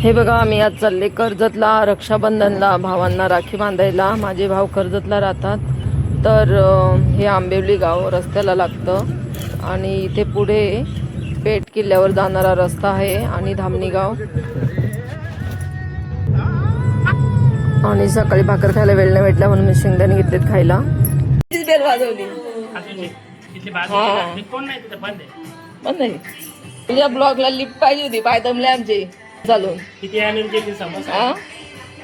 हे बघा, आम्ही आज चालले कर्जतला रक्षाबंधनला भावांना राखी बांधायला. माझे भाव कर्जतला राहतात. तर हे आंबिवली गाव रस्त्याला लागतं आणि इथे पुढे पेठ किल्ल्यावर जाणारा रस्ता आहे आणि धामणी गाव. आणि सकाळी भाकर खायला वेळ नाही भेटला म्हणून मी शेंगदाणे घेतलेत खायला. बेल वाजवली बंद आहे. तुझ्या ब्लॉगला लिफ्ट पाहिजे होती, पाय दमले आमचे चालून. किती एनर्जी ती समस्या,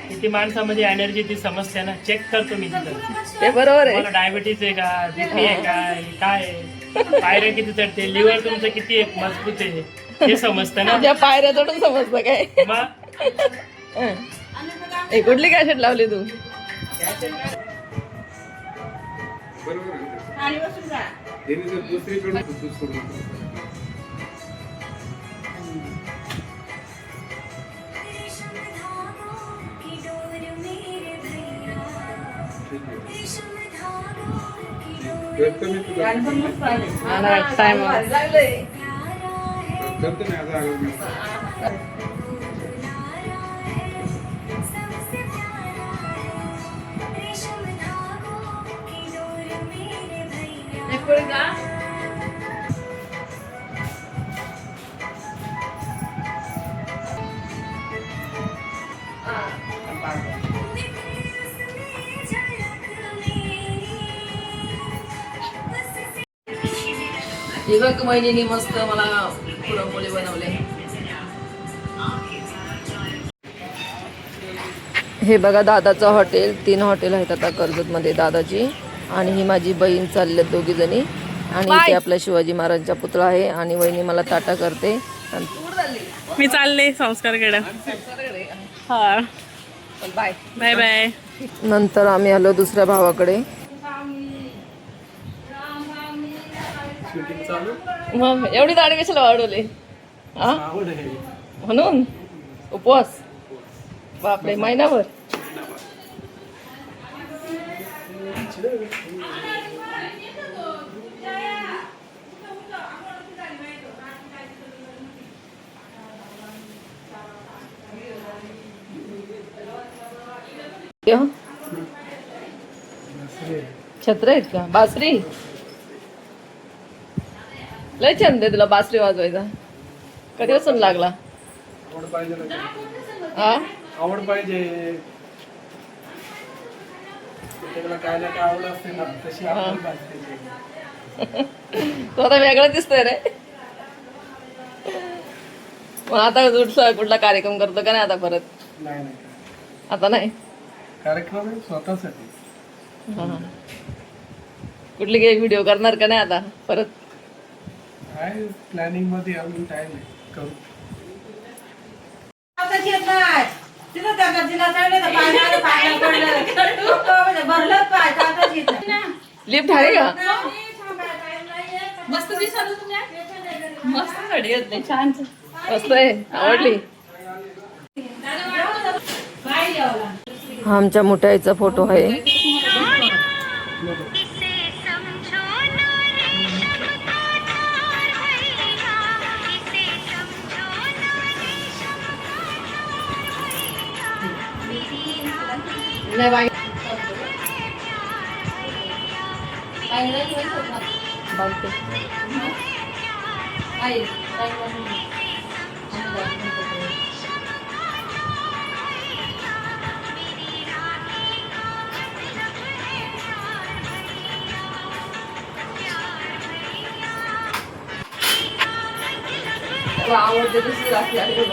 किती माणसामध्ये एनर्जी ती समस्या ना. चेक करतो मी तिथं. ते बरोबर आहे. मला डायबिटीज आहे का, बीपी आहे काय आहे, पायऱ्या किती चढते, लिव्हर तुमचं किती मजबूत आहे हे समजतं ना. त्या पायऱ्या चढून समजतं काय. हे कुठली कॅसेट लावली तू. बघ वहिनीने मस्त मला पुरणपोळी बनवले. हे बघा दादाचं हॉटेल. 3 हॉटेल आहेत आता कर्जतमध्ये दादाची. आणि ही माझी बहीण चालल्यात दोघी जणी. आणि इथे आपला शिवाजी महाराजांचा पुतळा आहे. आणि वहिनी मला टाटा करते. मी चालले संस्कारकडे. हा बाय बाय बाय. नंतर आम्ही आलो दुसऱ्या भावाकडे. मग एवढी दाढी कशाला वाढवली. म्हणून उपवास बापरे महिनाभर. छत्र आहेत का. बासरी लय छंद आहे तुला बासरी वाजवायचा. कधीपासून लागला. आवड पाहिजे. काय ना काय आवड असते ना तशी. तो आता वेगळा दिसतोय रे. मग आता कुठला कार्यक्रम करतो का नाही आता परत. नाही आता नाही कार्यक्रम स्वतःसाठी. कुठली काही व्हिडिओ करणार का नाही आता परत. काय प्लॅनिंग मध्ये अजून टाइम आहे. करू. लिफ्ट आहे का. मस्त दिसत तुम्ही. मस्त साडी घातली छान. मस्त आहे. आवडली. हा आमच्या मोठ्या आईचा फोटो आहे. आवडते तशी राखी आली.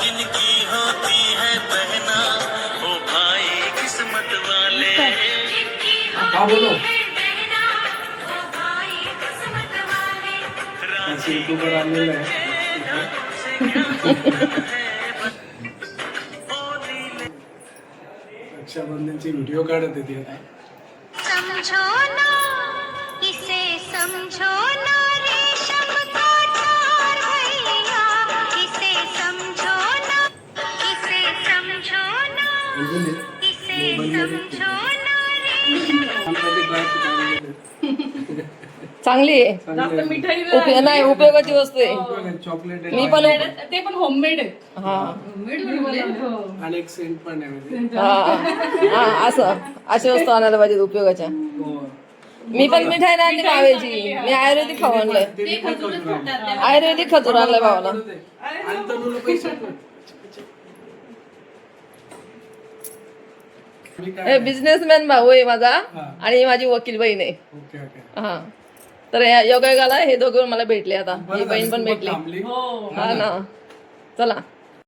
जिनकी होती है बहना वो भाई किस्मत वाले. बोलो यूट्यूबर आलेलं आहे. रक्षाबंधनची व्हिडिओ काढत होती आता. समझो ना इसे समझो चांगली आहे. जास्त मिठाई नाही उपयोगाची वस्तू आहे. चॉकलेट मी पण ते पण होममेड आहे. हा आणि एक सेंट पण आहे म्हणजे. हा असं अशी वस्तू आणायला पाहिजे उपयोगाच्या. हो. मी पण मिठाई नाही आणली मावेची, मी आयुर्वेदिक खाऊ आणलंय. ते पण खजूर आहे. आयुर्वेदिक खजूर आणलंय भावाला. आणि तनुला पैसे पण. मी काय हे बिझनेसमॅन भाऊ आहे माझा आणि ही माझी वकील बहीण आहे. Okay okay. हा तर या योगायोगाला हे दोघं मला भेटले आता. ही बरं बहीण झालं, पण तू भेटली. थांबली. हा ना चला